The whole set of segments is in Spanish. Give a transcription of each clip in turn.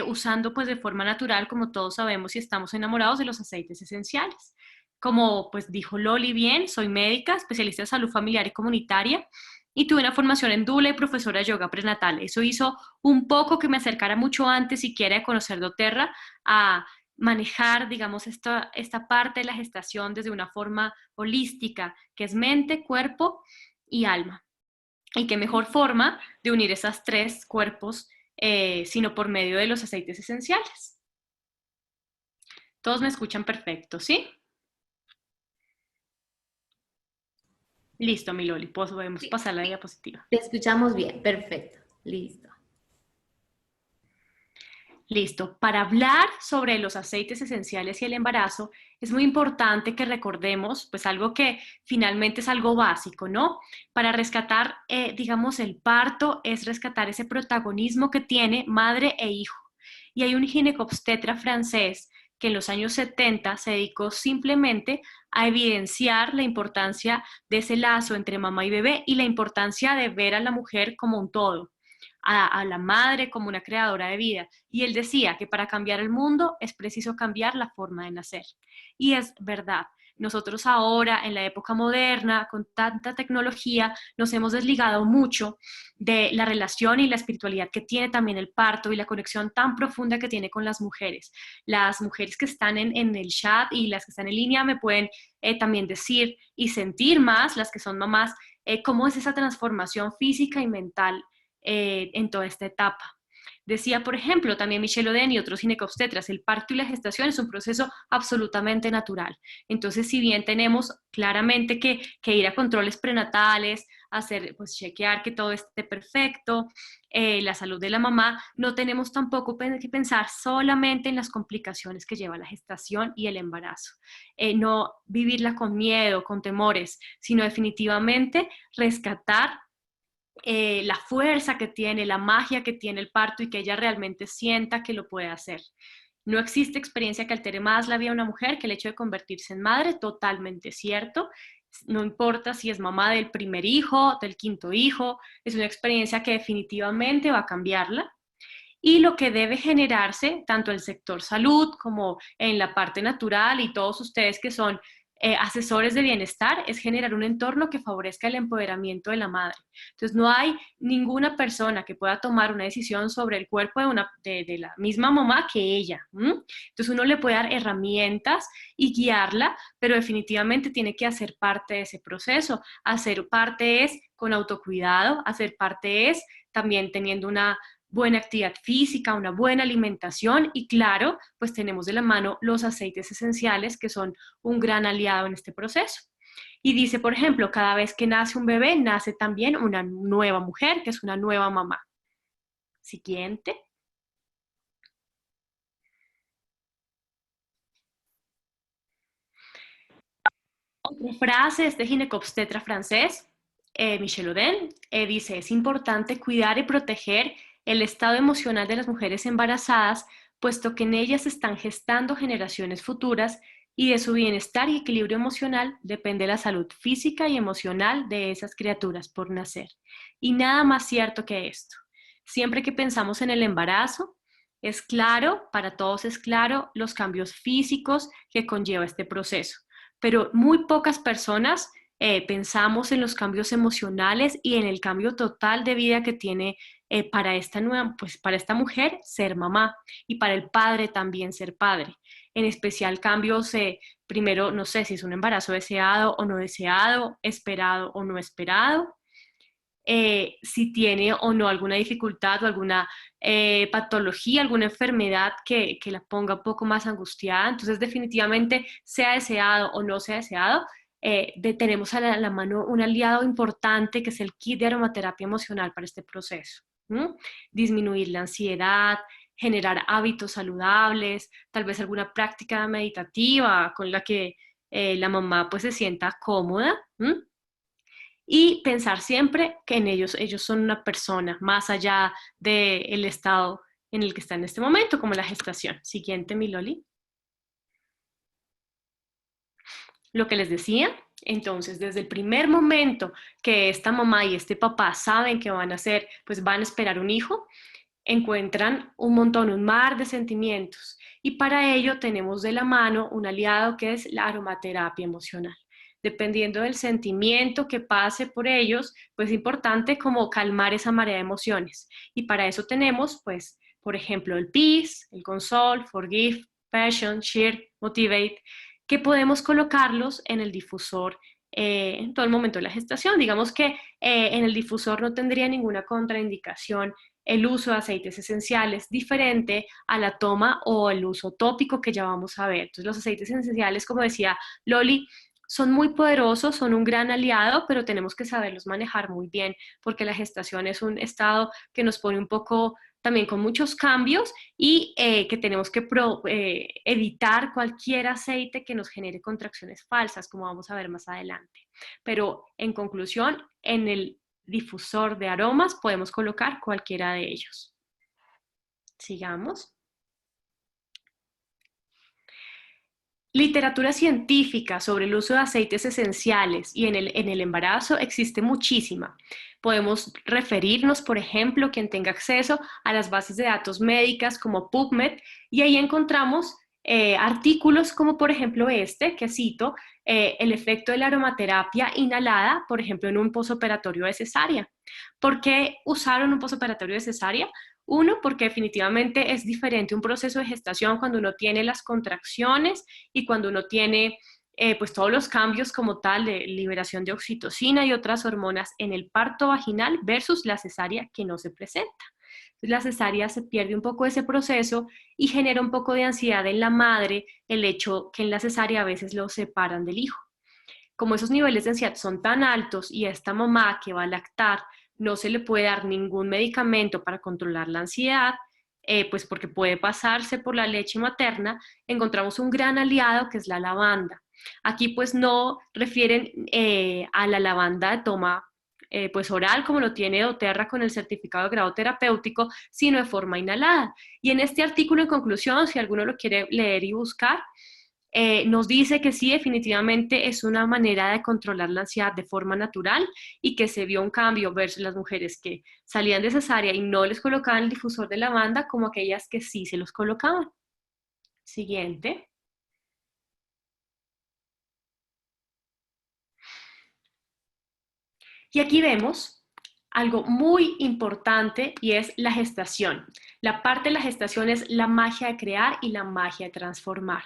usando pues de forma natural, como todos sabemos y estamos enamorados de los aceites esenciales. Como pues dijo Loli bien, soy médica, especialista en salud familiar y comunitaria y tuve una formación en doula y profesora de yoga prenatal. Eso hizo un poco que me acercara mucho antes siquiera de conocer doTERRA a manejar, digamos, esta parte de la gestación desde una forma holística, que es mente, cuerpo y alma. Y qué mejor forma de unir esas tres cuerpos, sino por medio de los aceites esenciales. Todos me escuchan perfecto, ¿sí? Listo, mi Loli, podemos Sí, pasar la diapositiva. te escuchamos bien, perfecto, listo. Listo. Para hablar sobre los aceites esenciales y el embarazo, es muy importante que recordemos, pues algo que finalmente es algo básico, ¿no? Para rescatar, digamos, el parto es rescatar ese protagonismo que tiene madre e hijo. Y hay un ginecobstetra francés que en los años 70 se dedicó simplemente a evidenciar la importancia de ese lazo entre mamá y bebé y la importancia de ver a la mujer como un todo, a la madre como una creadora de vida. Y él decía que para cambiar el mundo es preciso cambiar la forma de nacer. Y es verdad. Nosotros ahora, en la época moderna, con tanta tecnología, nos hemos desligado mucho de la relación y la espiritualidad que tiene también el parto y la conexión tan profunda que tiene con las mujeres. Las mujeres que están en el chat y las que están en línea me pueden también decir y sentir más, las que son mamás, cómo es esa transformación física y mental en toda esta etapa. Decía, por ejemplo, también Michelle Oden y otros ginecobstetras, el parto y la gestación es un proceso absolutamente natural. Entonces, si bien tenemos claramente que ir a controles prenatales, hacer, pues chequear que todo esté perfecto, la salud de la mamá, no tenemos tampoco que pensar solamente en las complicaciones que lleva la gestación y el embarazo. No vivirla con miedo, con temores, sino definitivamente rescatar la fuerza que tiene, la magia que tiene el parto y que ella realmente sienta que lo puede hacer. No existe experiencia que altere más la vida de una mujer que el hecho de convertirse en madre, totalmente cierto. No importa si es mamá del primer hijo, del quinto hijo, es una experiencia que definitivamente va a cambiarla. Y lo que debe generarse, tanto el sector salud como en la parte natural y todos ustedes que son asesores de bienestar, es generar un entorno que favorezca el empoderamiento de la madre. Entonces, no hay ninguna persona que pueda tomar una decisión sobre el cuerpo de la misma mamá que ella. Entonces, uno le puede dar herramientas y guiarla, pero definitivamente tiene que hacer parte de ese proceso. Hacer parte es con autocuidado, hacer parte es también teniendo una buena actividad física, una buena alimentación y claro, pues tenemos de la mano los aceites esenciales que son un gran aliado en este proceso. Y dice, por ejemplo, cada vez que nace un bebé, nace también una nueva mujer, que es una nueva mamá. Siguiente. Otra frase de este ginecobstetra francés, Michel Oden, dice, es importante cuidar y proteger el estado emocional de las mujeres embarazadas, puesto que en ellas se están gestando generaciones futuras y de su bienestar y equilibrio emocional depende la salud física y emocional de esas criaturas por nacer. Y nada más cierto que esto. Siempre que pensamos en el embarazo, es claro, para todos es claro, los cambios físicos que conlleva este proceso, pero muy pocas personas pensamos en los cambios emocionales y en el cambio total de vida que tiene para esta nueva, pues para esta mujer ser mamá y para el padre también ser padre. En especial cambios, primero, no sé si es un embarazo deseado o no deseado, esperado o no esperado, si tiene o no alguna dificultad o alguna patología, alguna enfermedad que la ponga un poco más angustiada. Entonces, definitivamente, sea deseado o no sea deseado, tenemos a la mano un aliado importante que es el kit de aromaterapia emocional para este proceso. Disminuir la ansiedad, generar hábitos saludables, tal vez alguna práctica meditativa con la que la mamá pues se sienta cómoda. Y pensar siempre que en ellos son una persona más allá del estado en el que está en este momento, como la gestación. Siguiente, mi Loli. Lo que les decía, entonces, desde el primer momento que esta mamá y este papá saben que van a ser, pues van a esperar un hijo, encuentran un montón, un mar de sentimientos. Y para ello tenemos de la mano un aliado que es la aromaterapia emocional. Dependiendo del sentimiento que pase por ellos, pues es importante como calmar esa marea de emociones. Y para eso tenemos, pues, por ejemplo, el Peace, el Console, Forgive, Passion, Cheer, Motivate, que podemos colocarlos en el difusor en todo el momento de la gestación. Digamos que en el difusor no tendría ninguna contraindicación el uso de aceites esenciales, diferente a la toma o el uso tópico que ya vamos a ver. Entonces los aceites esenciales, como decía Loli, son muy poderosos, son un gran aliado, pero tenemos que saberlos manejar muy bien, porque la gestación es un estado que nos pone un poco también con muchos cambios y que tenemos que evitar cualquier aceite que nos genere contracciones falsas, como vamos a ver más adelante. Pero en conclusión, en el difusor de aromas podemos colocar cualquiera de ellos. Sigamos. Literatura científica sobre el uso de aceites esenciales y en el embarazo existe muchísima. Podemos referirnos, por ejemplo, quien tenga acceso a las bases de datos médicas como PubMed, y ahí encontramos artículos como por ejemplo este que cito, el efecto de la aromaterapia inhalada, por ejemplo, en un posoperatorio de cesárea. ¿Por qué usaron un posoperatorio de cesárea? Uno, porque definitivamente es diferente un proceso de gestación cuando uno tiene las contracciones y cuando uno tiene pues todos los cambios como tal de liberación de oxitocina y otras hormonas en el parto vaginal versus la cesárea que no se presenta. Entonces la cesárea se pierde un poco ese proceso y genera un poco de ansiedad en la madre el hecho que en la cesárea a veces lo separan del hijo. Como esos niveles de ansiedad son tan altos y a esta mamá que va a lactar no se le puede dar ningún medicamento para controlar la ansiedad, pues porque puede pasarse por la leche materna, encontramos un gran aliado que es la lavanda. Aquí pues no refieren a la lavanda de toma pues oral como lo tiene doTERRA con el certificado de grado terapéutico, sino de forma inhalada. Y en este artículo en conclusión, si alguno lo quiere leer y buscar, nos dice que sí, definitivamente es una manera de controlar la ansiedad de forma natural y que se vio un cambio versus las mujeres que salían de cesárea y no les colocaban el difusor de lavanda como aquellas que sí se los colocaban. Siguiente. Y aquí vemos algo muy importante y es la gestación. La parte de la gestación es la magia de crear y la magia de transformar.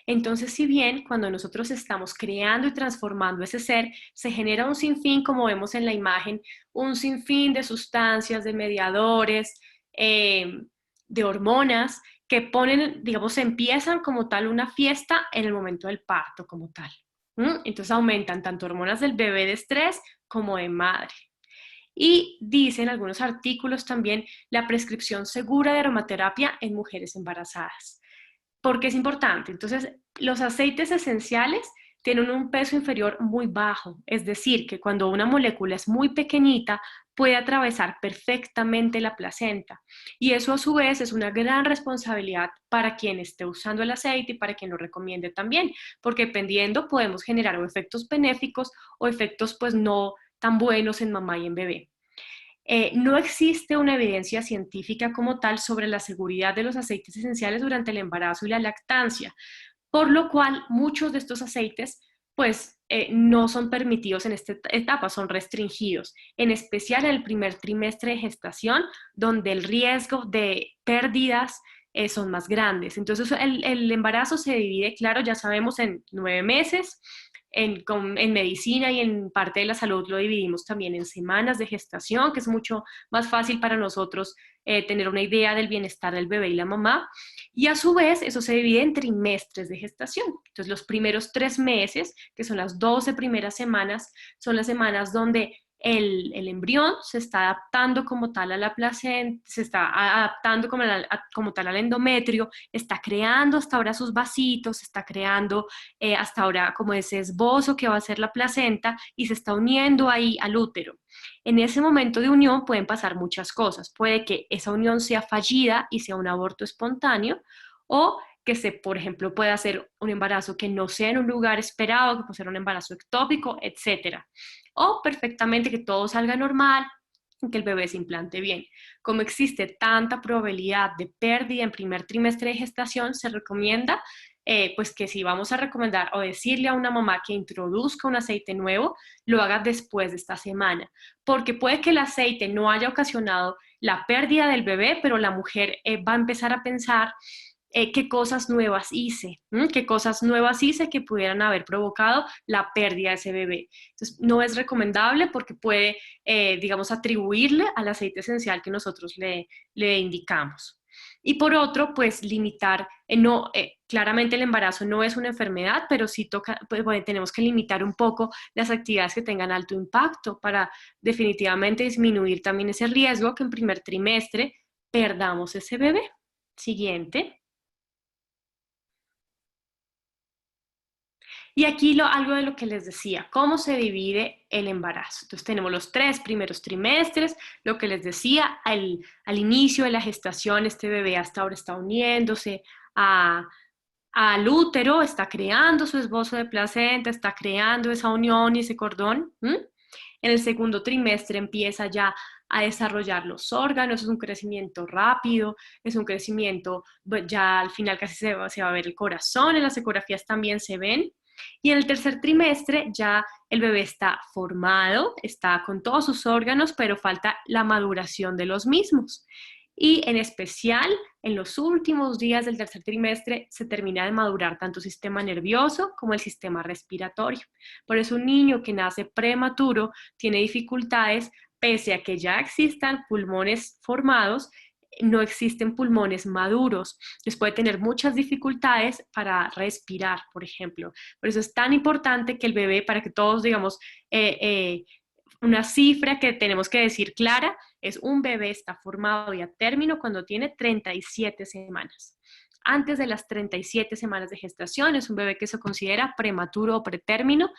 Entonces, si bien cuando nosotros estamos creando y transformando ese ser, se genera un sinfín, como vemos en la imagen, un sinfín de sustancias, de mediadores, de hormonas que ponen, digamos, empiezan como tal una fiesta en el momento del parto como tal. Entonces aumentan tanto hormonas del bebé de estrés como de madre. Y dicen algunos artículos también la prescripción segura de aromaterapia en mujeres embarazadas. ¿Por qué es importante? Entonces, los aceites esenciales tienen un peso inferior muy bajo, es decir, que cuando una molécula es muy pequeñita, puede atravesar perfectamente la placenta. Y eso a su vez es una gran responsabilidad para quien esté usando el aceite y para quien lo recomiende también, porque dependiendo podemos generar o efectos benéficos o efectos pues no tan buenos en mamá y en bebé. No existe una evidencia científica como tal sobre la seguridad de los aceites esenciales durante el embarazo y la lactancia, por lo cual muchos de estos aceites pues no son permitidos en esta etapa, son restringidos, en especial en el primer trimestre de gestación, donde el riesgo de pérdidas son más grandes. Entonces el embarazo se divide, claro, ya sabemos, en 9 meses. En medicina y en parte de la salud lo dividimos también en semanas de gestación, que es mucho más fácil para nosotros tener una idea del bienestar del bebé y la mamá. Y a su vez, eso se divide en trimestres de gestación. Entonces, los primeros 3 meses, que son las 12 primeras semanas, son las semanas donde el embrión se está adaptando como tal a la placenta, se está adaptando como tal al endometrio, está creando hasta ahora sus vasitos, está creando hasta ahora como ese esbozo que va a ser la placenta y se está uniendo ahí al útero. En ese momento de unión pueden pasar muchas cosas. Puede que esa unión sea fallida y sea un aborto espontáneo, o que por ejemplo, pueda ser un embarazo que no sea en un lugar esperado, que puede ser un embarazo ectópico, etc. O perfectamente que todo salga normal en que el bebé se implante bien. Como existe tanta probabilidad de pérdida en primer trimestre de gestación, se recomienda pues que si vamos a recomendar o decirle a una mamá que introduzca un aceite nuevo, lo haga después de esta semana, porque puede que el aceite no haya ocasionado la pérdida del bebé, pero la mujer va a empezar a pensar qué cosas nuevas hice, qué cosas nuevas hice que pudieran haber provocado la pérdida de ese bebé. Entonces, no es recomendable porque puede, digamos, atribuirle al aceite esencial que nosotros le indicamos. Y por otro, pues limitar, claramente el embarazo no es una enfermedad, pero sí toca, pues, bueno, tenemos que limitar un poco las actividades que tengan alto impacto para definitivamente disminuir también ese riesgo que en primer trimestre perdamos ese bebé. Siguiente. Y aquí algo de lo que les decía, cómo se divide el embarazo. Entonces tenemos los 3 primeros trimestres, lo que les decía, al inicio de la gestación este bebé hasta ahora está uniéndose al útero, está creando su esbozo de placenta, está creando esa unión y ese cordón. En el segundo trimestre empieza ya a desarrollar los órganos, es un crecimiento rápido, es un crecimiento, ya al final casi se va a ver el corazón, en las ecografías también se ven. Y en el tercer trimestre ya el bebé está formado, está con todos sus órganos, pero falta la maduración de los mismos. Y en especial, en los últimos días del tercer trimestre se termina de madurar tanto el sistema nervioso como el sistema respiratorio. Por eso un niño que nace prematuro tiene dificultades, pese a que ya existan pulmones formados, no existen pulmones maduros. Entonces puede tener muchas dificultades para respirar, por ejemplo. Por eso es tan importante que el bebé, para que todos digamos, una cifra que tenemos que decir clara, es un bebé está formado y a término cuando tiene 37 semanas. Antes de las 37 semanas de gestación es un bebé que se considera prematuro o pretérmino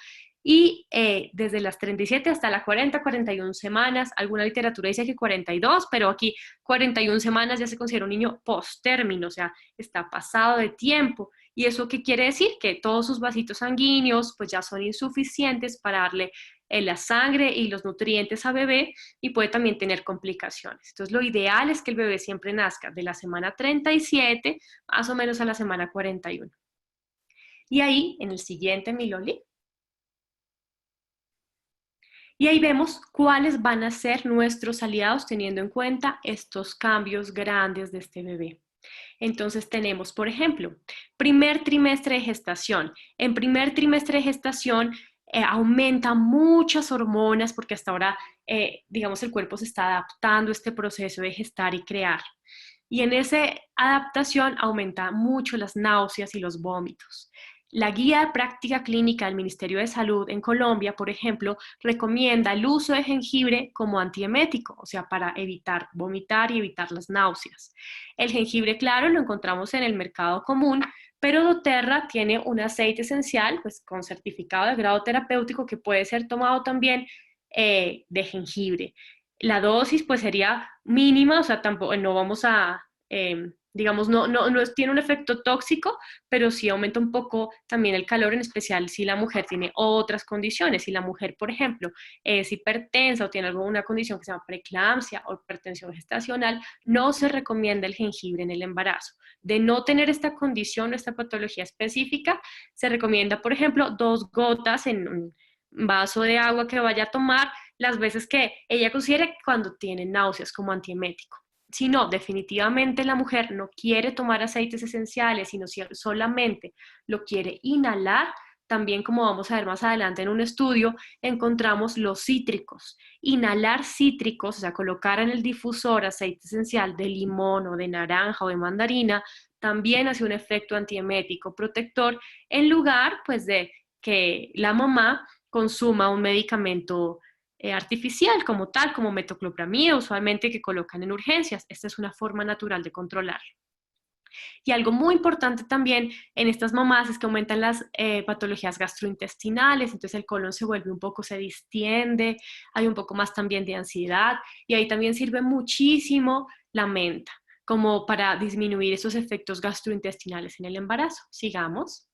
y desde las 37 hasta las 40, 41 semanas, alguna literatura dice que 42, pero aquí 41 semanas ya se considera un niño post-término, o sea, está pasado de tiempo. ¿Y eso qué quiere decir? Que todos sus vasitos sanguíneos pues ya son insuficientes para darle la sangre y los nutrientes a bebé y puede también tener complicaciones. Entonces, lo ideal es que el bebé siempre nazca de la semana 37 más o menos a la semana 41. Y ahí, en el siguiente, mi Loli, y ahí vemos cuáles van a ser nuestros aliados teniendo en cuenta estos cambios grandes de este bebé. Entonces tenemos, por ejemplo, primer trimestre de gestación. En primer trimestre de gestación aumenta muchas hormonas porque hasta ahora, digamos, el cuerpo se está adaptando a este proceso de gestar y crear. Y en esa adaptación aumenta mucho las náuseas y los vómitos. La guía de práctica clínica del Ministerio de Salud en Colombia, por ejemplo, recomienda el uso de jengibre como antiemético, o sea, para evitar vomitar y evitar las náuseas. El jengibre, claro, lo encontramos en el mercado común, pero doTERRA tiene un aceite esencial, pues con certificado de grado terapéutico que puede ser tomado también de jengibre. La dosis pues sería mínima, o sea, tampoco, no vamos a, digamos, no tiene un efecto tóxico, pero sí aumenta un poco también el calor, en especial si la mujer tiene otras condiciones. Si la mujer, por ejemplo, es hipertensa o tiene alguna condición que se llama preeclampsia o hipertensión gestacional, no se recomienda el jengibre en el embarazo. De no tener esta condición o esta patología específica, se recomienda, por ejemplo, 2 gotas en un vaso de agua que vaya a tomar las veces que ella considere cuando tiene náuseas como antiemético. Si no, definitivamente la mujer no quiere tomar aceites esenciales, sino solamente lo quiere inhalar, también como vamos a ver más adelante en un estudio, encontramos los cítricos. Inhalar cítricos, o sea, colocar en el difusor aceite esencial de limón o de naranja o de mandarina, también hace un efecto antiemético protector en lugar pues de que la mamá consuma un medicamento artificial como tal, como metoclopramida, usualmente que colocan en urgencias. Esta es una forma natural de controlarlo. Y algo muy importante también en estas mamás es que aumentan las patologías gastrointestinales, entonces el colon se vuelve un poco, se distiende, hay un poco más también de ansiedad y ahí también sirve muchísimo la menta como para disminuir esos efectos gastrointestinales en el embarazo. Sigamos.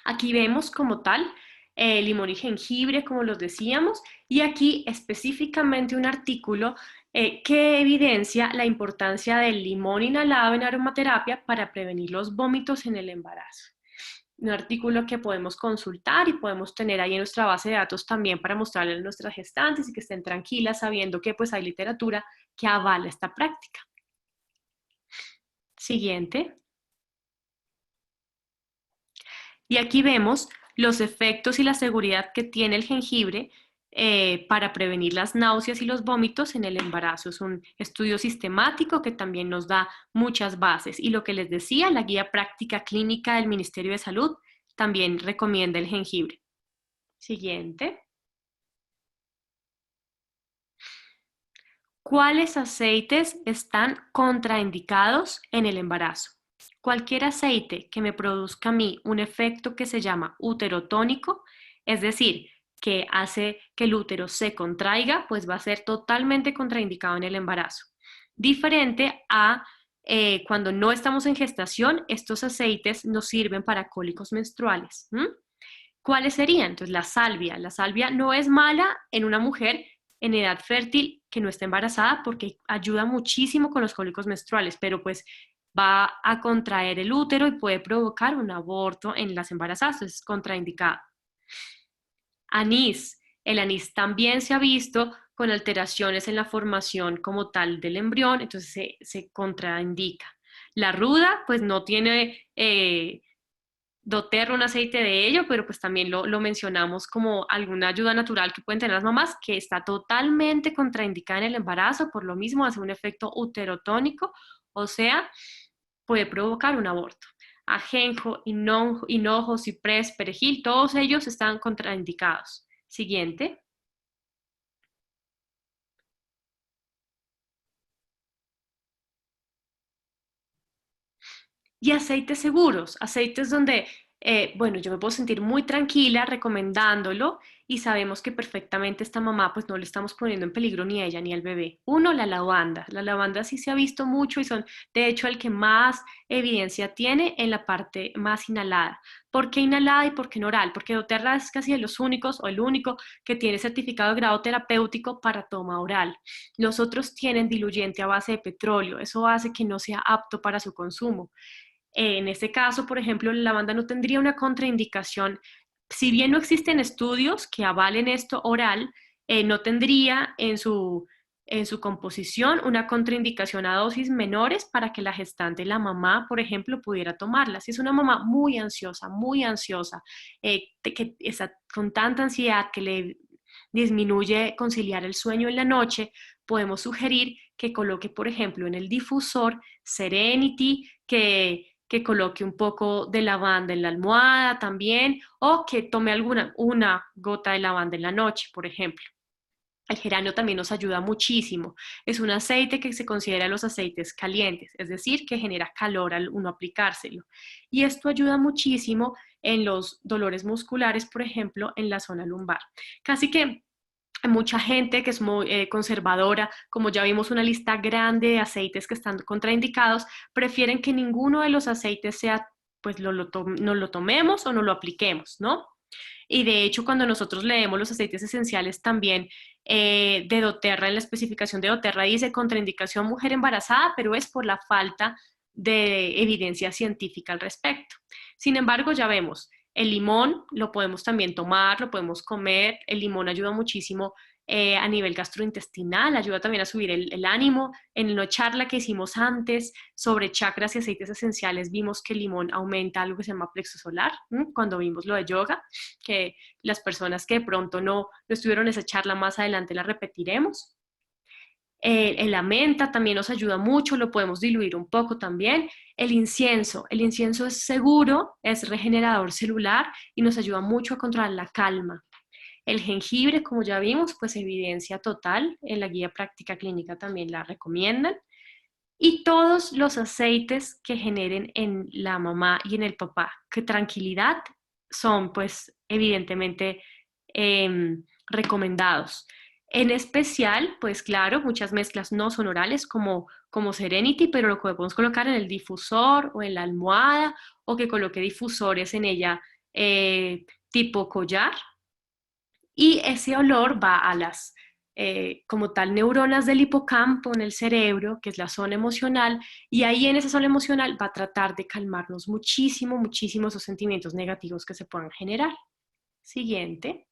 Aquí vemos como tal limón y jengibre, como los decíamos, y aquí específicamente un artículo que evidencia la importancia del limón inhalado en aromaterapia para prevenir los vómitos en el embarazo. Un artículo que podemos consultar y podemos tener ahí en nuestra base de datos también para mostrarle a nuestras gestantes y que estén tranquilas sabiendo que pues hay literatura que avala esta práctica. Siguiente. Y aquí vemos los efectos y la seguridad que tiene el jengibre para prevenir las náuseas y los vómitos en el embarazo. Es un estudio sistemático que también nos da muchas bases. Y lo que les decía, la guía práctica clínica del Ministerio de Salud también recomienda el jengibre. Siguiente. ¿Cuáles aceites están contraindicados en el embarazo? Cualquier aceite que me produzca a mí un efecto que se llama uterotónico, es decir, que hace que el útero se contraiga, pues va a ser totalmente contraindicado en el embarazo. Diferente a cuando no estamos en gestación, estos aceites nos sirven para cólicos menstruales. ¿Cuáles serían? Entonces, la salvia. La salvia no es mala en una mujer en edad fértil que no está embarazada porque ayuda muchísimo con los cólicos menstruales, pero pues va a contraer el útero y puede provocar un aborto en las embarazadas, entonces es contraindicado. Anís. El anís también se ha visto con alteraciones en la formación como tal del embrión, entonces se contraindica. La ruda, pues no tiene doTERRA un aceite de ello, pero pues también lo mencionamos como alguna ayuda natural que pueden tener las mamás, que está totalmente contraindicada en el embarazo, por lo mismo hace un efecto uterotónico, o sea, puede provocar un aborto. Ajenjo, hinojo, ciprés, perejil, todos ellos están contraindicados. Siguiente. Y aceites seguros, aceites donde, bueno, yo me puedo sentir muy tranquila recomendándolo y sabemos que perfectamente esta mamá pues no le estamos poniendo en peligro ni a ella ni al bebé. Uno, la lavanda. La lavanda sí se ha visto mucho y son de hecho el que más evidencia tiene en la parte más inhalada. ¿Por qué inhalada y por qué no oral? Porque doTERRA es casi de los únicos o el único que tiene certificado de grado terapéutico para toma oral. Los otros tienen diluyente a base de petróleo. Eso hace que no sea apto para su consumo. En este caso, por ejemplo, la lavanda no tendría una contraindicación. Si bien no existen estudios que avalen esto oral, no tendría en su composición una contraindicación a dosis menores para que la gestante, la mamá, por ejemplo, pudiera tomarla. Si es una mamá muy ansiosa, que está con tanta ansiedad que le disminuye conciliar el sueño en la noche, podemos sugerir que coloque, por ejemplo, en el difusor Serenity, que coloque un poco de lavanda en la almohada también, o que tome una gota de lavanda en la noche, por ejemplo. El geranio también nos ayuda muchísimo. Es un aceite que se considera los aceites calientes, es decir, que genera calor al uno aplicárselo. Y esto ayuda muchísimo en los dolores musculares, por ejemplo, en la zona lumbar. Casi que hay mucha gente que es muy conservadora, como ya vimos una lista grande de aceites que están contraindicados, prefieren que ninguno de los aceites sea, pues no lo tomemos o no lo apliquemos, ¿no? Y de hecho, cuando nosotros leemos los aceites esenciales también de doTERRA, en la especificación de doTERRA dice contraindicación mujer embarazada, pero es por la falta de evidencia científica al respecto. Sin embargo, ya vemos, el limón lo podemos también tomar, lo podemos comer, el limón ayuda muchísimo a nivel gastrointestinal, ayuda también a subir el ánimo. En una charla que hicimos antes sobre chakras y aceites esenciales, vimos que el limón aumenta algo que se llama plexo solar, cuando vimos lo de yoga, que las personas que de pronto no estuvieron en esa charla más adelante la repetiremos. La menta también nos ayuda mucho, lo podemos diluir un poco también. El incienso es seguro, es regenerador celular y nos ayuda mucho a controlar la calma. El jengibre, como ya vimos, pues evidencia total, en la guía práctica clínica también la recomiendan. Y todos los aceites que generen en la mamá y en el papá, que tranquilidad, son pues evidentemente recomendados. En especial, pues claro, muchas mezclas no son orales como Serenity, pero lo podemos colocar en el difusor o en la almohada o que coloque difusores en ella tipo collar, y ese olor va a las, como tal, neuronas del hipocampo en el cerebro, que es la zona emocional, y ahí en esa zona emocional va a tratar de calmarnos muchísimo, muchísimo esos sentimientos negativos que se puedan generar. Siguiente.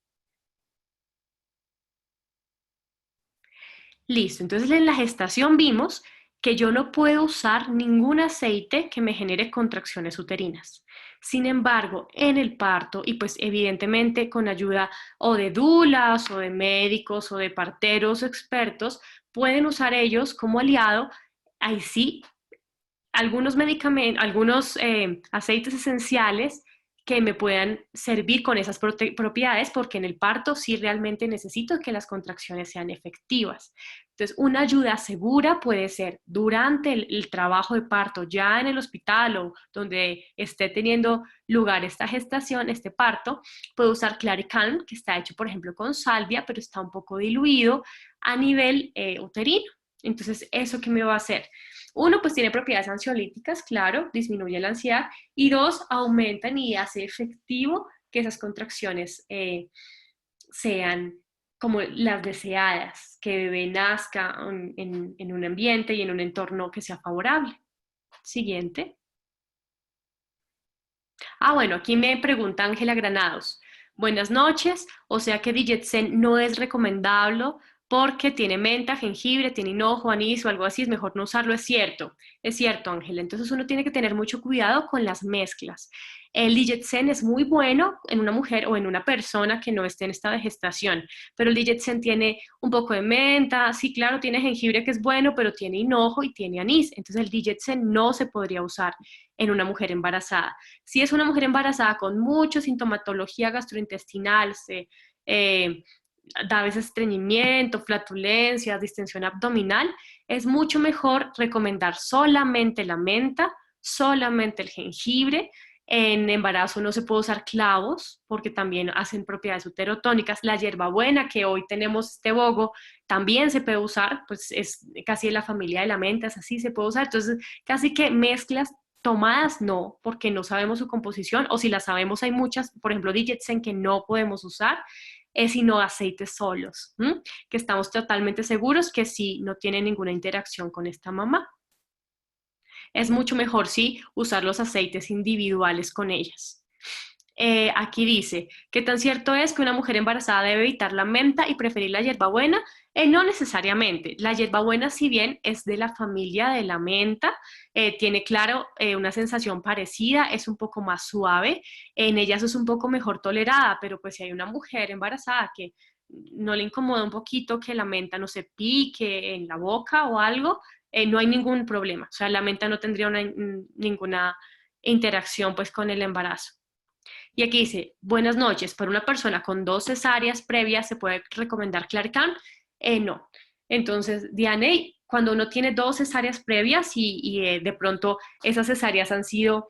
Listo, entonces en la gestación vimos que yo no puedo usar ningún aceite que me genere contracciones uterinas. Sin embargo, en el parto, y pues evidentemente con ayuda o de dulas o de médicos o de parteros expertos, pueden usar ellos como aliado, ahí sí, algunos medicamentos, algunos aceites esenciales que me puedan servir con esas propiedades, porque en el parto sí realmente necesito que las contracciones sean efectivas. Entonces, una ayuda segura puede ser durante el trabajo de parto, ya en el hospital o donde esté teniendo lugar esta gestación, este parto, puedo usar Claricalm, que está hecho, por ejemplo, con salvia, pero está un poco diluido a nivel uterino. Entonces, ¿eso qué me va a hacer? Uno, pues tiene propiedades ansiolíticas, claro, disminuye la ansiedad, y dos, aumentan y hace efectivo que esas contracciones sean como las deseadas, que el bebé nazca en un ambiente y en un entorno que sea favorable. Siguiente. Bueno, aquí me pregunta Ángela Granados. Buenas noches, o sea que Digetsen no es recomendable porque tiene menta, jengibre, tiene hinojo, anís o algo así, es mejor no usarlo, es cierto Ángela, entonces uno tiene que tener mucho cuidado con las mezclas. El Digetsen es muy bueno en una mujer o en una persona que no esté en estado de gestación, pero el Digetsen tiene un poco de menta, sí, claro, tiene jengibre que es bueno, pero tiene hinojo y tiene anís, entonces el Digetsen no se podría usar en una mujer embarazada. Si es una mujer embarazada con mucha sintomatología gastrointestinal, eh, da a veces estreñimiento, flatulencias, distensión abdominal, es mucho mejor recomendar solamente la menta, solamente el jengibre. En embarazo no se puede usar clavos porque también hacen propiedades uterotónicas. La hierbabuena, que hoy tenemos este bogo, también se puede usar, pues es casi de la familia de la menta, es así, se puede usar. Entonces, casi que mezclas tomadas no, porque no sabemos su composición, o si las sabemos hay muchas, por ejemplo, Digetsen que no podemos usar, sino aceites solos, que estamos totalmente seguros que sí no tienen ninguna interacción con esta mamá. Es mucho mejor, sí, usar los aceites individuales con ellas. Aquí dice, ¿qué tan cierto es que una mujer embarazada debe evitar la menta y preferir la hierbabuena? No necesariamente. La hierbabuena, si bien es de la familia de la menta, tiene, claro, una sensación parecida, es un poco más suave, en ellas es un poco mejor tolerada, pero pues si hay una mujer embarazada que no le incomoda un poquito que la menta no se pique en la boca o algo, no hay ningún problema. O sea, la menta no tendría ninguna interacción pues con el embarazo. Y aquí dice, buenas noches, para una persona con 2 cesáreas previas, ¿se puede recomendar Claricam? No. Entonces, Diane, cuando uno tiene 2 cesáreas previas y de pronto esas cesáreas han sido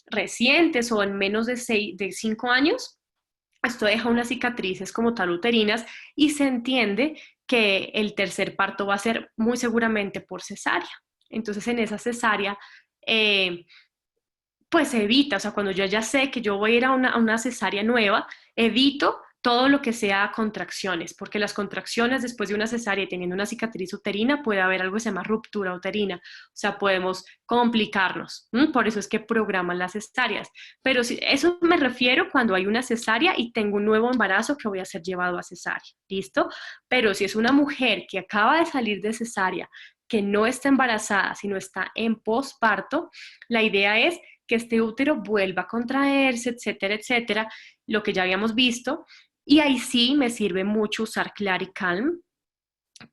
recientes o en menos de 5 años, esto deja unas cicatrices como tal uterinas y se entiende que el tercer parto va a ser muy seguramente por cesárea. Entonces, en esa cesárea, pues evita, o sea, cuando yo ya sé que yo voy a ir a una cesárea nueva, evito todo lo que sea contracciones, porque las contracciones después de una cesárea y teniendo una cicatriz uterina puede haber algo que se llama ruptura uterina, o sea, podemos complicarnos, por eso es que programan las cesáreas, pero si, eso me refiero cuando hay una cesárea y tengo un nuevo embarazo que voy a ser llevado a cesárea, ¿listo? Pero si es una mujer que acaba de salir de cesárea, que no está embarazada, sino está en posparto, la idea es que este útero vuelva a contraerse, etcétera, etcétera, lo que ya habíamos visto, y ahí sí me sirve mucho usar Claricalm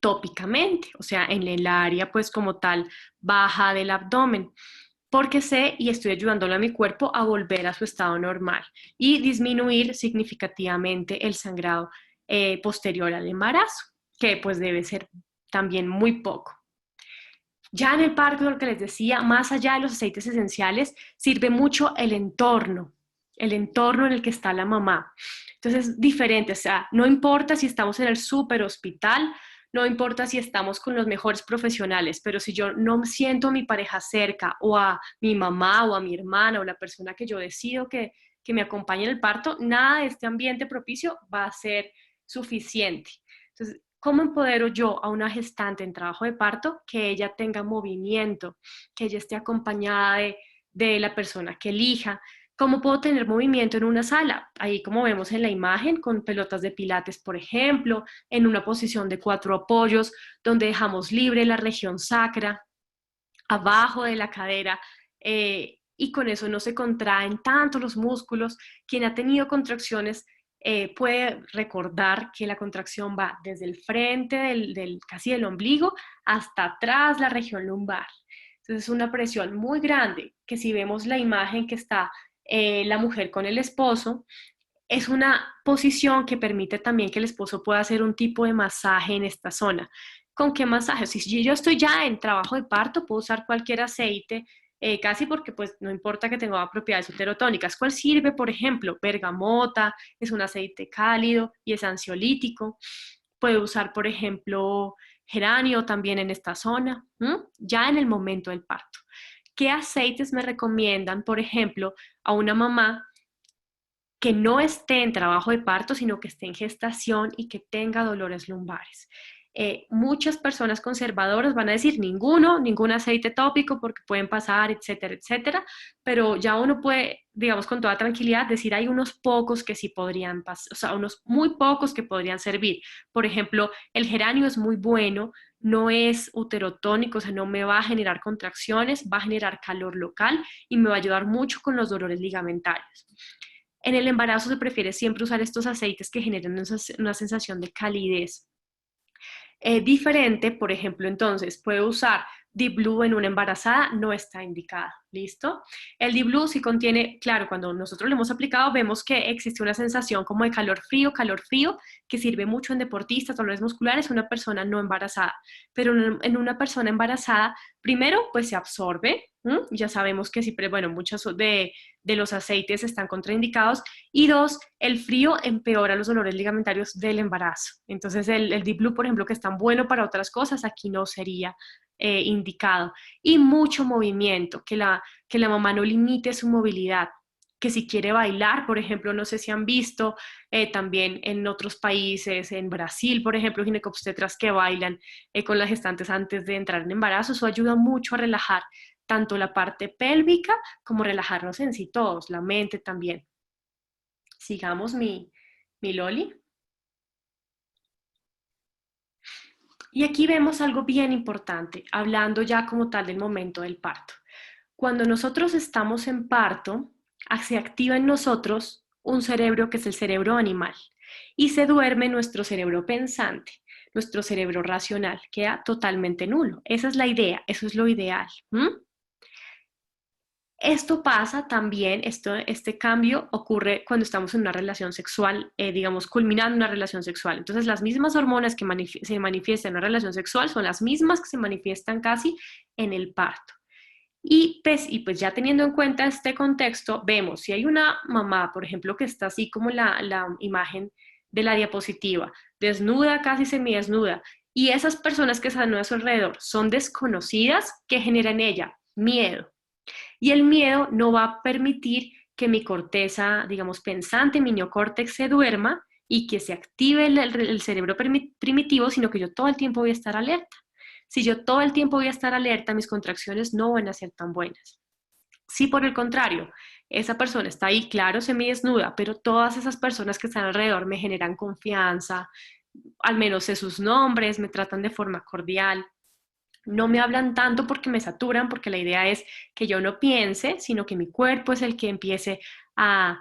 tópicamente, o sea, en el área pues como tal baja del abdomen, porque sé y estoy ayudándole a mi cuerpo a volver a su estado normal y disminuir significativamente el sangrado posterior al embarazo, que pues debe ser también muy poco. Ya en el parque, lo que les decía, más allá de los aceites esenciales, sirve mucho el entorno en el que está la mamá. Entonces es diferente, o sea, no importa si estamos en el super hospital, no importa si estamos con los mejores profesionales, pero si yo no siento a mi pareja cerca o a mi mamá o a mi hermana o la persona que yo decido que me acompañe en el parto, nada de este ambiente propicio va a ser suficiente. Entonces, ¿cómo empodero yo a una gestante en trabajo de parto? Que ella tenga movimiento, que ella esté acompañada de la persona que elija. ¿Cómo puedo tener movimiento en una sala? Ahí como vemos en la imagen, con pelotas de pilates, por ejemplo, en una posición de 4 apoyos, donde dejamos libre la región sacra, abajo de la cadera, y con eso no se contraen tanto los músculos. Quien ha tenido contracciones puede recordar que la contracción va desde el frente casi del ombligo hasta atrás la región lumbar. Entonces es una presión muy grande, que si vemos la imagen que está la mujer con el esposo, es una posición que permite también que el esposo pueda hacer un tipo de masaje en esta zona. ¿Con qué masaje? Si yo estoy ya en trabajo de parto, puedo usar cualquier aceite, casi porque pues no importa que tenga propiedades uterotónicas. ¿Cuál sirve? Por ejemplo, bergamota, es un aceite cálido y es ansiolítico. Puedo usar, por ejemplo, geranio también en esta zona, ya en el momento del parto. ¿Qué aceites me recomiendan, por ejemplo, a una mamá que no esté en trabajo de parto, sino que esté en gestación y que tenga dolores lumbares? Muchas personas conservadoras van a decir ningún aceite tópico porque pueden pasar, etcétera, etcétera, pero ya uno puede, digamos, con toda tranquilidad decir hay unos pocos que sí podrían pasar, o sea, unos muy pocos que podrían servir. Por ejemplo, el geranio es muy bueno, no es uterotónico, o sea, no me va a generar contracciones, va a generar calor local y me va a ayudar mucho con los dolores ligamentarios. En el embarazo se prefiere siempre usar estos aceites que generan una sensación de calidez diferente. Por ejemplo, entonces puedo usar Deep Blue en una embarazada, no está indicado, ¿listo? El Deep Blue sí contiene, claro, cuando nosotros lo hemos aplicado vemos que existe una sensación como de calor frío, que sirve mucho en deportistas, dolores musculares, una persona no embarazada, pero en una persona embarazada, primero, pues se absorbe, ya sabemos que sí, bueno, muchos de los aceites están contraindicados, y dos, el frío empeora los dolores ligamentarios del embarazo. Entonces el Deep Blue, por ejemplo, que es tan bueno para otras cosas, aquí no sería indicado. Y mucho movimiento, que la mamá no limite su movilidad, que si quiere bailar, por ejemplo, no sé si han visto también en otros países, en Brasil, por ejemplo, ginecobstetras que bailan con las gestantes antes de entrar en embarazo. Eso ayuda mucho a relajar tanto la parte pélvica como relajarnos en sí todos, la mente también. Sigamos mi Loli. Y aquí vemos algo bien importante, hablando ya como tal del momento del parto. Cuando nosotros estamos en parto, se activa en nosotros un cerebro que es el cerebro animal y se duerme nuestro cerebro pensante, nuestro cerebro racional, queda totalmente nulo. Esa es la idea, eso es lo ideal. Esto pasa también, este cambio ocurre cuando estamos en una relación sexual, digamos, culminando una relación sexual. Entonces, las mismas hormonas que se manifiestan en una relación sexual son las mismas que se manifiestan casi en el parto. Y pues ya teniendo en cuenta este contexto, vemos si hay una mamá, por ejemplo, que está así como la imagen de la diapositiva, desnuda, casi semidesnuda, y esas personas que están a su alrededor son desconocidas, ¿qué genera en ella? Miedo. Y el miedo no va a permitir que mi corteza, digamos, pensante, mi neocórtex se duerma y que se active el cerebro primitivo, sino que yo todo el tiempo voy a estar alerta. Si yo todo el tiempo voy a estar alerta, mis contracciones no van a ser tan buenas. Si por el contrario, esa persona está ahí, claro, semidesnuda, pero todas esas personas que están alrededor me generan confianza, al menos sé sus nombres, me tratan de forma cordial, no me hablan tanto porque me saturan, porque la idea es que yo no piense, sino que mi cuerpo es el que empiece a,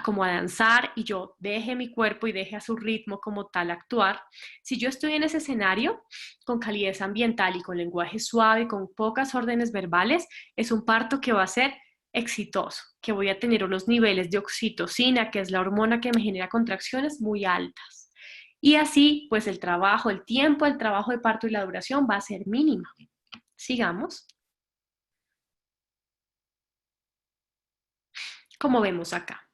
como a danzar y yo deje mi cuerpo y deje a su ritmo como tal actuar. Si yo estoy en ese escenario con calidez ambiental y con lenguaje suave, con pocas órdenes verbales, es un parto que va a ser exitoso, que voy a tener unos niveles de oxitocina, que es la hormona que me genera contracciones, muy altas. Y así, pues el trabajo, el tiempo del trabajo de parto y la duración va a ser mínima. Sigamos. Como vemos acá.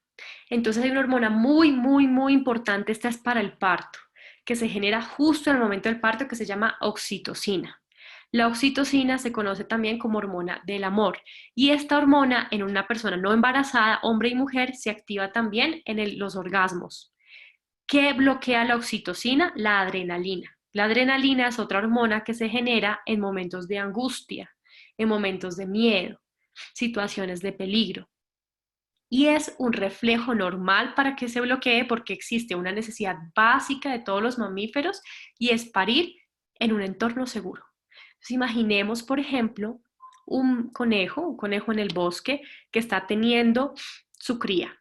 Entonces hay una hormona muy, muy, muy importante, esta es para el parto, que se genera justo en el momento del parto, que se llama oxitocina. La oxitocina se conoce también como hormona del amor, y esta hormona en una persona no embarazada, hombre y mujer, se activa también en los orgasmos. ¿Qué bloquea la oxitocina? La adrenalina. La adrenalina es otra hormona que se genera en momentos de angustia, en momentos de miedo, situaciones de peligro. Y es un reflejo normal para que se bloquee porque existe una necesidad básica de todos los mamíferos y es parir en un entorno seguro. Entonces, imaginemos, por ejemplo, un conejo en el bosque que está teniendo su cría.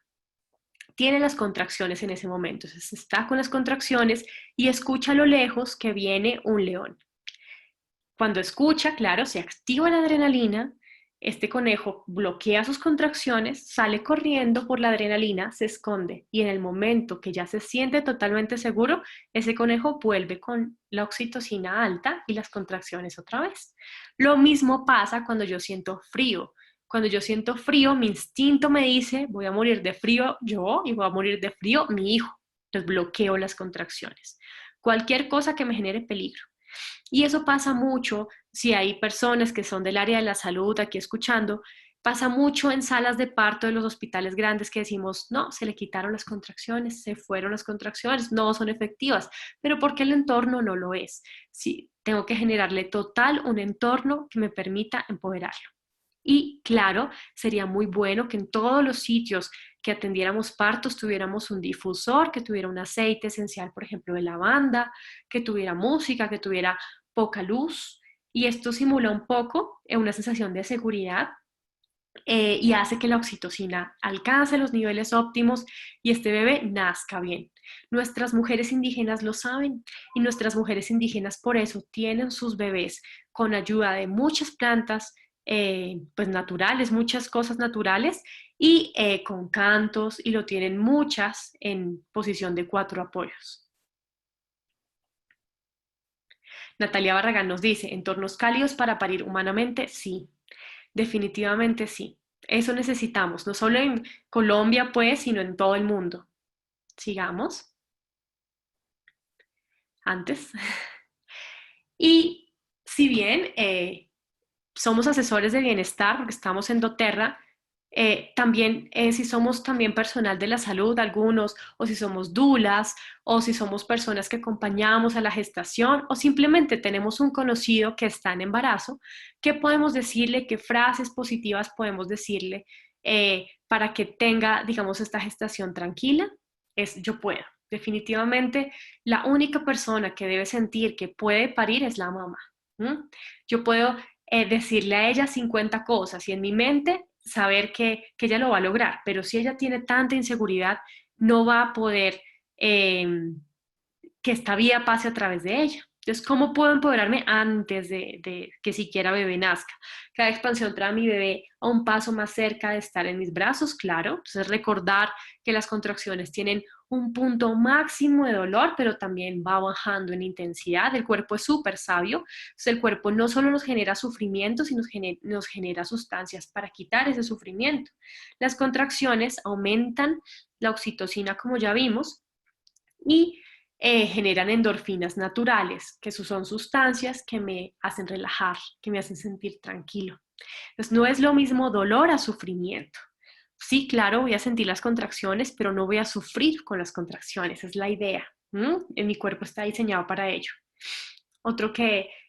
Tiene las contracciones en ese momento, entonces está con las contracciones y escucha a lo lejos que viene un león. Cuando escucha, claro, se activa la adrenalina, este conejo bloquea sus contracciones, sale corriendo por la adrenalina, se esconde y en el momento que ya se siente totalmente seguro, ese conejo vuelve con la oxitocina alta y las contracciones otra vez. Lo mismo pasa cuando yo siento frío. Cuando yo siento frío, mi instinto me dice, voy a morir de frío yo y voy a morir de frío mi hijo. Entonces bloqueo las contracciones. Cualquier cosa que me genere peligro. Y eso pasa mucho, si hay personas que son del área de la salud aquí escuchando, pasa mucho en salas de parto de los hospitales grandes que decimos, no, se le quitaron las contracciones, se fueron las contracciones, no son efectivas, pero porque el entorno no lo es. Sí, tengo que generarle total un entorno que me permita empoderarlo. Y claro, sería muy bueno que en todos los sitios que atendiéramos partos tuviéramos un difusor, que tuviera un aceite esencial, por ejemplo, de lavanda, que tuviera música, que tuviera poca luz. Y esto simula un poco una sensación de seguridad y hace que la oxitocina alcance los niveles óptimos y este bebé nazca bien. Nuestras mujeres indígenas lo saben y nuestras mujeres indígenas por eso tienen sus bebés con ayuda de muchas plantas pues naturales, muchas cosas naturales y con cantos y lo tienen muchas en posición de 4 apoyos. Natalia Barragán nos dice, ¿entornos cálidos para parir humanamente? Sí, definitivamente sí. Eso necesitamos, no solo en Colombia, pues, sino en todo el mundo. Sigamos. Antes. Y si bien somos asesores de bienestar, porque estamos en doTERRA, también si somos también personal de la salud, algunos, o si somos dulas, o si somos personas que acompañamos a la gestación, o simplemente tenemos un conocido que está en embarazo, ¿qué podemos decirle? ¿Qué frases positivas podemos decirle para que tenga, digamos, esta gestación tranquila? Es yo puedo. Definitivamente, la única persona que debe sentir que puede parir es la mamá. ¿Mm? Yo puedo decirle a ella 50 cosas y en mi mente saber que ella lo va a lograr, pero si ella tiene tanta inseguridad, no va a poder eh, que esta vía pase a través de ella. Entonces, ¿cómo puedo empoderarme antes de que siquiera bebé nazca? Cada expansión trae a mi bebé a un paso más cerca de estar en mis brazos, claro. Entonces, recordar que las contracciones tienen un punto máximo de dolor, pero también va bajando en intensidad. El cuerpo es súper sabio. Entonces, el cuerpo no solo nos genera sufrimiento, sino nos genera sustancias para quitar ese sufrimiento. Las contracciones aumentan la oxitocina, como ya vimos, y generan endorfinas naturales, que son sustancias que me hacen relajar, que me hacen sentir tranquilo. Entonces, no es lo mismo dolor a sufrimiento. Sí, claro, voy a sentir las contracciones, pero no voy a sufrir con las contracciones, es la idea. Mi cuerpo está diseñado para ello.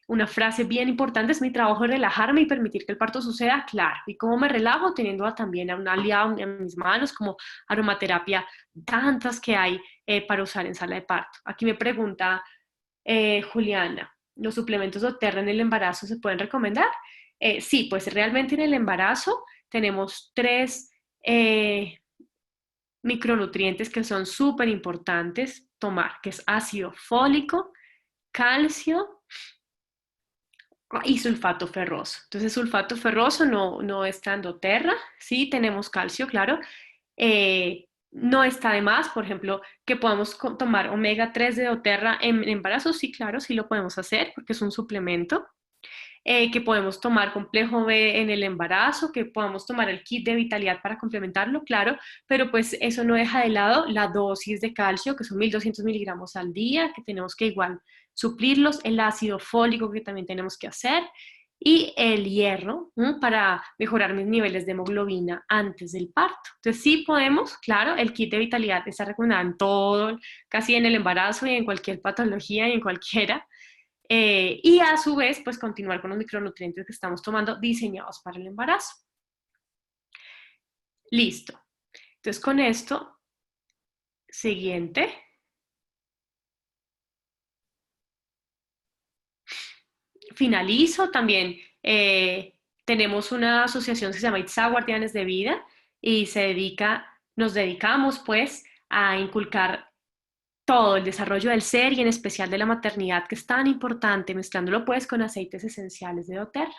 Una frase bien importante es mi trabajo es relajarme y permitir que el parto suceda, claro. ¿Y cómo me relajo? Teniendo también a un aliado en mis manos como aromaterapia, tantas que hay para usar en sala de parto. Aquí me pregunta Juliana, ¿los suplementos doTERRA en el embarazo se pueden recomendar? Sí, pues realmente en el embarazo tenemos 3 micronutrientes que son súper importantes tomar, que es ácido fólico, calcio y sulfato ferroso. Entonces, sulfato ferroso no está en doTERRA, sí tenemos calcio, claro. No está de más, por ejemplo, que podamos tomar omega 3 de doTERRA en embarazo, sí, claro, sí lo podemos hacer porque es un suplemento. Que podemos tomar complejo B en el embarazo, que podamos tomar el kit de vitalidad para complementarlo, claro, pero pues eso no deja de lado la dosis de calcio, que son 1200 miligramos al día, que tenemos que igual suplirlos, el ácido fólico que también tenemos que hacer, y el hierro para mejorar mis niveles de hemoglobina antes del parto. Entonces sí podemos, claro, el kit de vitalidad está recomendado en todo, casi en el embarazo y en cualquier patología y en cualquiera. Y a su vez, pues continuar con los micronutrientes que estamos tomando diseñados para el embarazo. Listo. Entonces con esto, siguiente. Finalizo también. Tenemos una asociación que se llama ITSA Guardianes de Vida y nos dedicamos pues a inculcar todo el desarrollo del ser y en especial de la maternidad, que es tan importante, mezclándolo pues con aceites esenciales de doTERRA.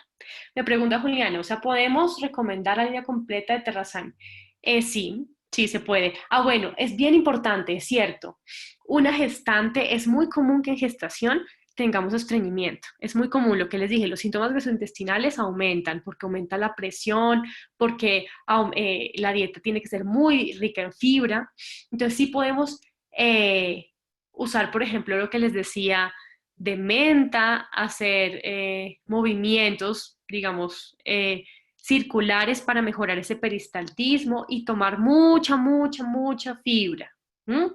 Me pregunta Juliana, o sea, ¿podemos recomendar la línea completa de Terrasan? Sí, sí se puede. Ah, bueno, es bien importante, es cierto. Una gestante, es muy común que en gestación tengamos estreñimiento. Es muy común, lo que les dije, los síntomas gastrointestinales aumentan porque aumenta la presión, porque la dieta tiene que ser muy rica en fibra. Entonces sí podemos usar, por ejemplo, lo que les decía de menta, hacer movimientos, digamos, circulares para mejorar ese peristaltismo y tomar mucha fibra. ¿m?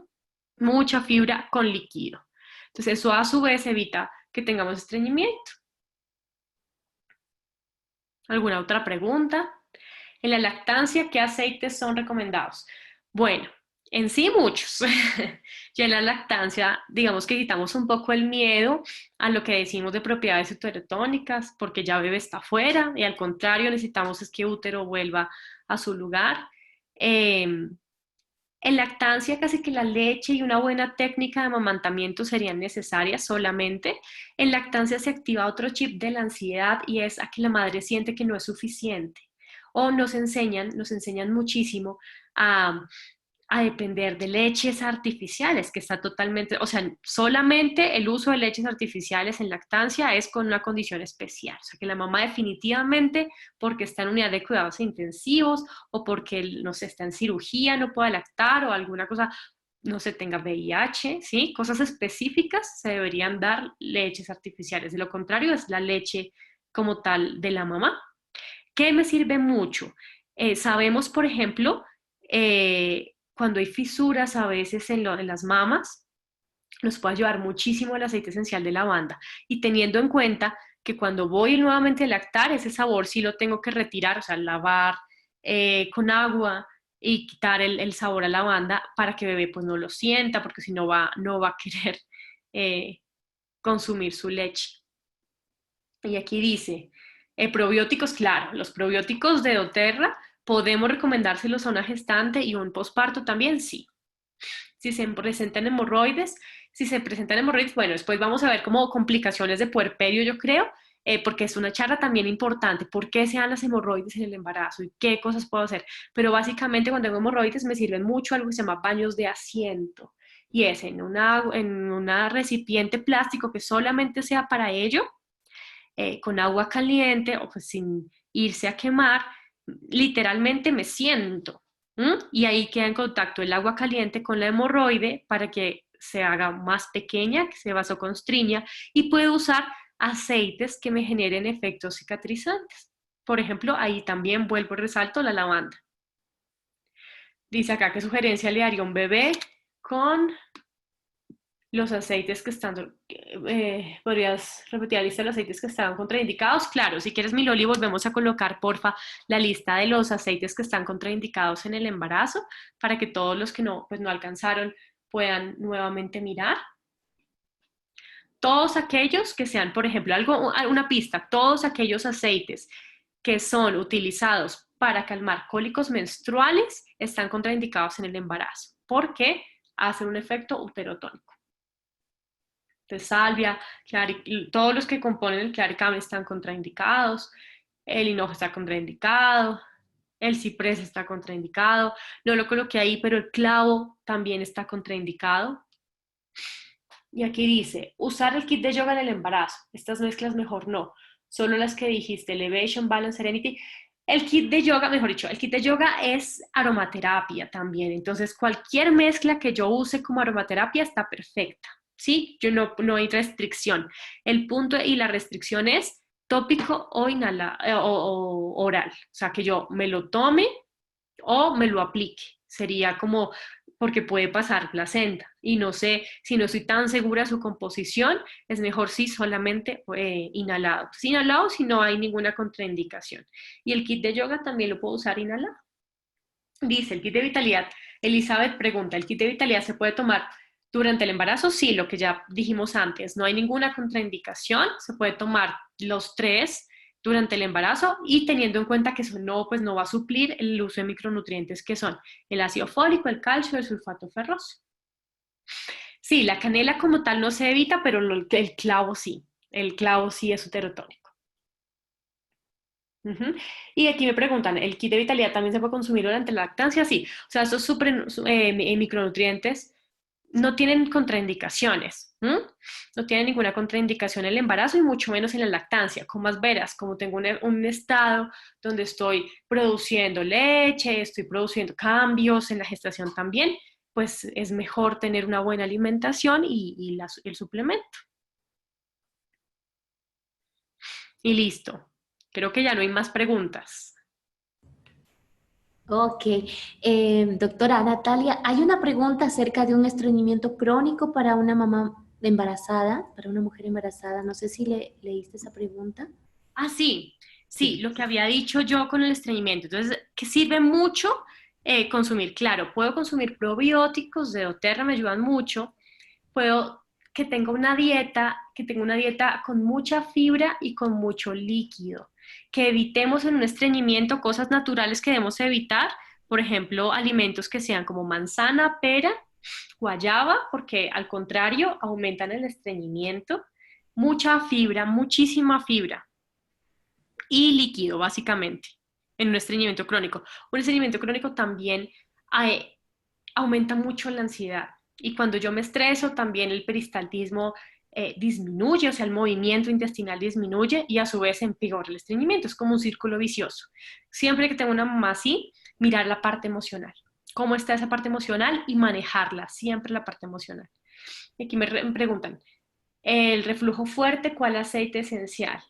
Mucha fibra con líquido. Entonces eso a su vez evita que tengamos estreñimiento. ¿Alguna otra pregunta? En la lactancia, ¿qué aceites son recomendados? Bueno, en sí muchos. Ya en la lactancia, digamos que quitamos un poco el miedo a lo que decimos de propiedades heterotónicas, porque ya bebé está afuera y al contrario necesitamos es que útero vuelva a su lugar. En lactancia, casi que la leche y una buena técnica de amamantamiento serían necesarias solamente. En lactancia se activa otro chip de la ansiedad y es a que la madre siente que no es suficiente. O nos enseñan muchísimo a, a depender de leches artificiales, que está totalmente, o sea, solamente el uso de leches artificiales en lactancia es con una condición especial. O sea, que la mamá definitivamente, porque está en unidad de cuidados intensivos o porque, no sé, está en cirugía, no puede lactar o alguna cosa, no se tenga VIH, ¿sí? Cosas específicas se deberían dar leches artificiales. De lo contrario, es la leche como tal de la mamá. ¿Qué me sirve mucho? Sabemos, por ejemplo, cuando hay fisuras a veces en las mamas, nos puede ayudar muchísimo el aceite esencial de lavanda. Y teniendo en cuenta que cuando voy nuevamente a lactar, ese sabor sí lo tengo que retirar, o sea, lavar con agua y quitar el sabor a lavanda para que bebé pues no lo sienta, porque si no no va a querer eh, consumir su leche. Y aquí dice, probióticos, claro, los probióticos de doTERRA, ¿podemos recomendárselos a una gestante y un posparto también? Sí. Si se presentan hemorroides, bueno, después vamos a ver como complicaciones de puerperio, yo creo, porque es una charla también importante, por qué se dan las hemorroides en el embarazo y qué cosas puedo hacer. Pero básicamente cuando tengo hemorroides me sirven mucho algo que se llama baños de asiento. Y es en una recipiente plástico que solamente sea para ello, con agua caliente o pues sin irse a quemar, literalmente me siento. Y ahí queda en contacto el agua caliente con la hemorroide para que se haga más pequeña, que se vasoconstriña y puedo usar aceites que me generen efectos cicatrizantes. Por ejemplo, ahí también vuelvo y resalto la lavanda. Dice acá qué sugerencia le daría a un bebé con los aceites que están, ¿podrías repetir la lista de los aceites que están contraindicados? Claro, si quieres, mi Loli, volvemos a colocar, porfa, la lista de los aceites que están contraindicados en el embarazo para que todos los que no, pues no alcanzaron puedan nuevamente mirar. Todos aquellos que sean, por ejemplo, una pista, todos aquellos aceites que son utilizados para calmar cólicos menstruales están contraindicados en el embarazo porque hacen un efecto uterotónico. Entonces, salvia, todos los que componen el claricam están contraindicados, el hinojo está contraindicado, el ciprés está contraindicado, no lo coloqué ahí, pero el clavo también está contraindicado. Y aquí dice, usar el kit de yoga en el embarazo, estas mezclas mejor no, solo las que dijiste, Elevation, Balance, Serenity. El kit de yoga, mejor dicho, el kit de yoga es aromaterapia también, entonces cualquier mezcla que yo use como aromaterapia está perfecta. ¿Sí? No hay restricción. El punto y la restricción es tópico o, o oral. O sea, que yo me lo tome o me lo aplique. Sería como, porque puede pasar placenta y no sé, si no estoy tan segura de su composición, es mejor si solamente inhalado. Pues inhalado si no hay ninguna contraindicación. Y el kit de yoga también lo puedo usar inhalado. Dice el kit de vitalidad. Elizabeth pregunta, ¿el kit de vitalidad se puede tomar durante el embarazo? Sí, lo que ya dijimos antes, no hay ninguna contraindicación, se puede tomar los 3 durante el embarazo y teniendo en cuenta que eso no, pues no va a suplir el uso de micronutrientes que son el ácido fólico, el calcio, el sulfato ferroso. Sí, la canela como tal no se evita, pero el clavo sí es uterotónico. Ujú. Y aquí me preguntan, ¿el kit de vitalidad también se puede consumir durante la lactancia? Sí, o sea, estos micronutrientes no tienen contraindicaciones, ¿m? No tienen ninguna contraindicación en el embarazo y mucho menos en la lactancia. Como más veras, como tengo un estado donde estoy produciendo leche, estoy produciendo cambios en la gestación también, pues es mejor tener una buena alimentación y el suplemento. Y listo. Creo que ya no hay más preguntas. Ok. Doctora Natalia, hay una pregunta acerca de un estreñimiento crónico para una mamá embarazada, para una mujer embarazada. No sé si leíste esa pregunta. Ah, sí, sí, Sí. lo que había dicho yo con el estreñimiento. Entonces, que sirve mucho consumir, claro, puedo consumir probióticos de doTERRA, me ayudan mucho. Puedo que tenga una dieta con mucha fibra y con mucho líquido. Que evitemos en un estreñimiento cosas naturales que debemos evitar, por ejemplo, alimentos que sean como manzana, pera, guayaba, porque al contrario aumentan el estreñimiento. Mucha fibra, muchísima fibra y líquido, básicamente, en un estreñimiento crónico. Un estreñimiento crónico también eh, aumenta mucho la ansiedad. Y cuando yo me estreso, también el peristaltismo disminuye, o sea, el movimiento intestinal disminuye y a su vez empeora el estreñimiento. Es como un círculo vicioso. Siempre que tengo una mamá así, mirar la parte emocional. ¿Cómo está esa parte emocional? Y manejarla, siempre la parte emocional. Y aquí me preguntan, el reflujo fuerte, ¿cuál aceite esencial?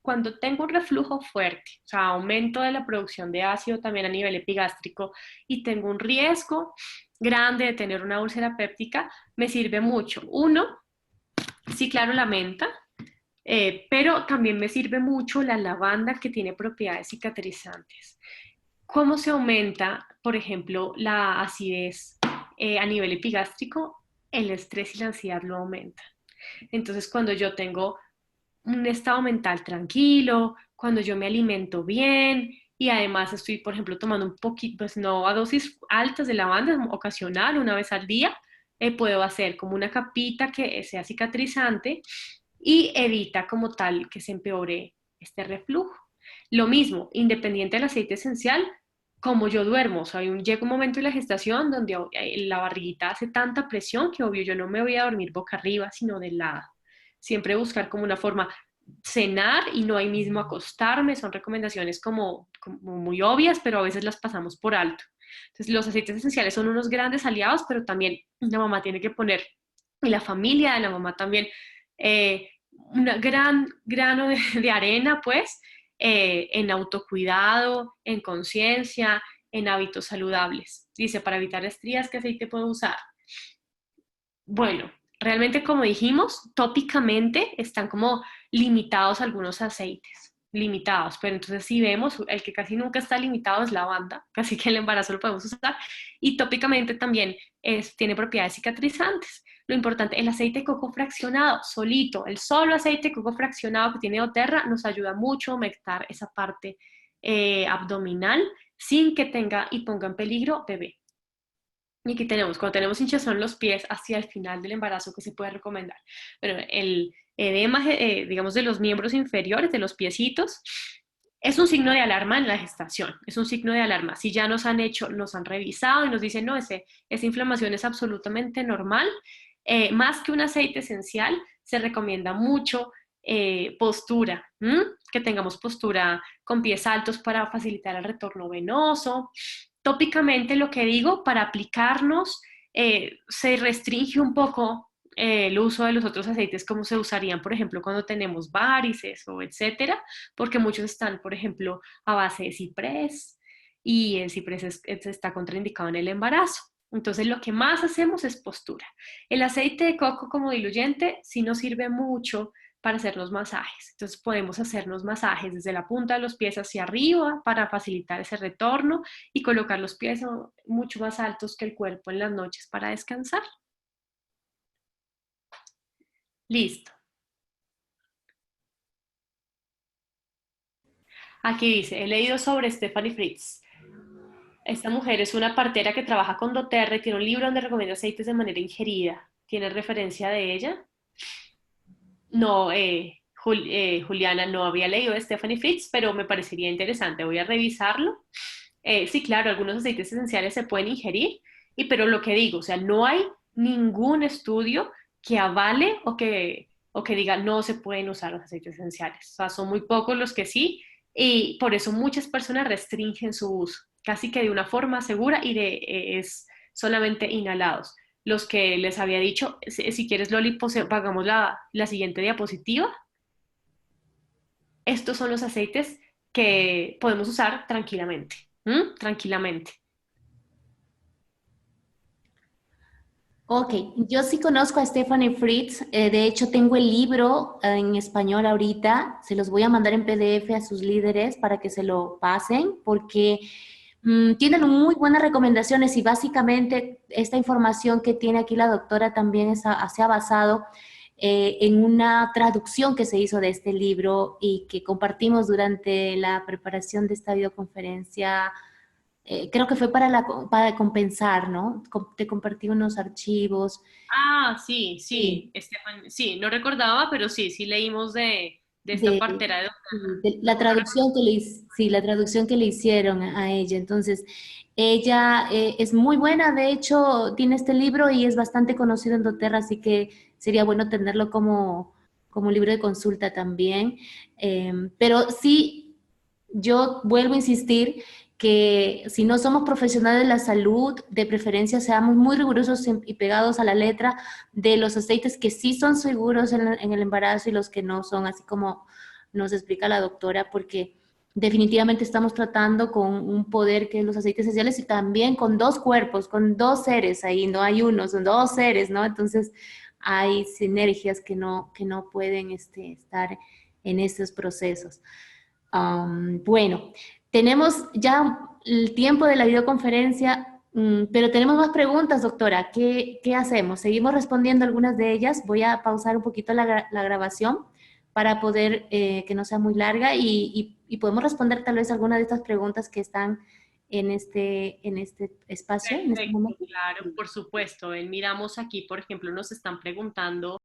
Cuando tengo un reflujo fuerte, o sea, aumento de la producción de ácido también a nivel epigástrico y tengo un riesgo grande de tener una úlcera péptica, me sirve mucho. Uno, sí, claro, la menta, pero también me sirve mucho la lavanda que tiene propiedades cicatrizantes. ¿Cómo se aumenta, por ejemplo, la acidez a nivel epigástrico? El estrés y la ansiedad lo aumentan. Entonces, cuando yo tengo un estado mental tranquilo, cuando yo me alimento bien y además estoy, por ejemplo, tomando un poquito, pues no a dosis altas de lavanda, ocasional, una vez al día, puedo hacer como una capita que sea cicatrizante y evita como tal que se empeore este reflujo. Lo mismo, independiente del aceite esencial, como yo duermo, o sea, llega un momento en la gestación donde la barriguita hace tanta presión que obvio yo no me voy a dormir boca arriba, sino de lado. Siempre buscar como una forma cenar y no ahí mismo acostarme, son recomendaciones como muy obvias, pero a veces las pasamos por alto. Entonces, los aceites esenciales son unos grandes aliados, pero también la mamá tiene que poner, y la familia de la mamá también, un gran grano de arena, pues, en autocuidado, en conciencia, en hábitos saludables. Dice, para evitar estrías, ¿qué aceite puedo usar? Bueno, realmente como dijimos, tópicamente están como limitados algunos aceites, limitados, pero entonces si vemos, el que casi nunca está limitado es lavanda, casi que el embarazo lo podemos usar, y tópicamente también tiene propiedades cicatrizantes. Lo importante, el aceite de coco fraccionado, solito, el solo aceite de coco fraccionado que tiene doTERRA nos ayuda mucho a aumentar esa parte abdominal sin que tenga y ponga en peligro bebé. Y aquí tenemos, cuando tenemos hinchazón en los pies hacia el final del embarazo, ¿qué se puede recomendar? Bueno, el edema, digamos, de los miembros inferiores, de los piecitos, es un signo de alarma en la gestación, es un signo de alarma. Si ya nos han hecho, nos han revisado y nos dicen, no, esa inflamación es absolutamente normal, más que un aceite esencial, se recomienda mucho postura, que tengamos postura con pies altos para facilitar el retorno venoso. Tópicamente lo que digo, para aplicarnos se restringe un poco el uso de los otros aceites como se usarían, por ejemplo, cuando tenemos varices o etcétera, porque muchos están, por ejemplo, a base de ciprés y el ciprés está contraindicado en el embarazo. Entonces, lo que más hacemos es postura. El aceite de coco como diluyente sí nos sirve mucho para hacernos masajes. Entonces, podemos hacernos masajes desde la punta de los pies hacia arriba para facilitar ese retorno y colocar los pies mucho más altos que el cuerpo en las noches para descansar. Listo. Aquí dice, he leído sobre Stephanie Fritz. Esta mujer es una partera que trabaja con doTERRA y tiene un libro donde recomienda aceites de manera ingerida. ¿Tiene referencia de ella? No, Juliana, no había leído de Stephanie Fritz, pero me parecería interesante. Voy a revisarlo. Sí, claro, algunos aceites esenciales se pueden ingerir, pero lo que digo, o sea, no hay ningún estudio que avale o que diga no se pueden usar los aceites esenciales. O sea, son muy pocos los que sí, y por eso muchas personas restringen su uso, casi que de una forma segura y es solamente inhalados. Los que les había dicho, si quieres, Loli, pagamos la siguiente diapositiva. Estos son los aceites que podemos usar tranquilamente. Tranquilamente. Ok, yo sí conozco a Stephanie Fritz, de hecho tengo el libro en español ahorita, se los voy a mandar en PDF a sus líderes para que se lo pasen, porque tienen muy buenas recomendaciones y básicamente esta información que tiene aquí la doctora también se ha basado en una traducción que se hizo de este libro y que compartimos durante la preparación de esta videoconferencia. Creo que fue para compensar, ¿no? Te compartí unos archivos. Ah, sí, sí, Sí, Estefan, sí, no recordaba, pero sí, sí leímos de esta de, partera de de la doctora. traducción que sí, la traducción que le hicieron a ella. Entonces, ella es muy buena, de hecho, tiene este libro y es bastante conocido en doTERRA, así que sería bueno tenerlo como libro de consulta también. Pero sí, yo vuelvo a insistir que si no somos profesionales de la salud, de preferencia seamos muy rigurosos y pegados a la letra de los aceites que sí son seguros en el embarazo y los que no son, así como nos explica la doctora, porque definitivamente estamos tratando con un poder que es los aceites esenciales y también con dos cuerpos, con dos seres ahí, no hay uno, son dos seres, ¿no? Entonces hay sinergias que no pueden estar en estos procesos. Bueno, tenemos ya el tiempo de la videoconferencia, pero tenemos más preguntas, doctora. ¿Qué hacemos? ¿Seguimos respondiendo algunas de ellas? Voy a pausar un poquito la grabación para poder que no sea muy larga y podemos responder tal vez algunas de estas preguntas que están en este espacio, en este Perfecto, momento. claro, por supuesto. Miramos aquí, por ejemplo, nos están preguntando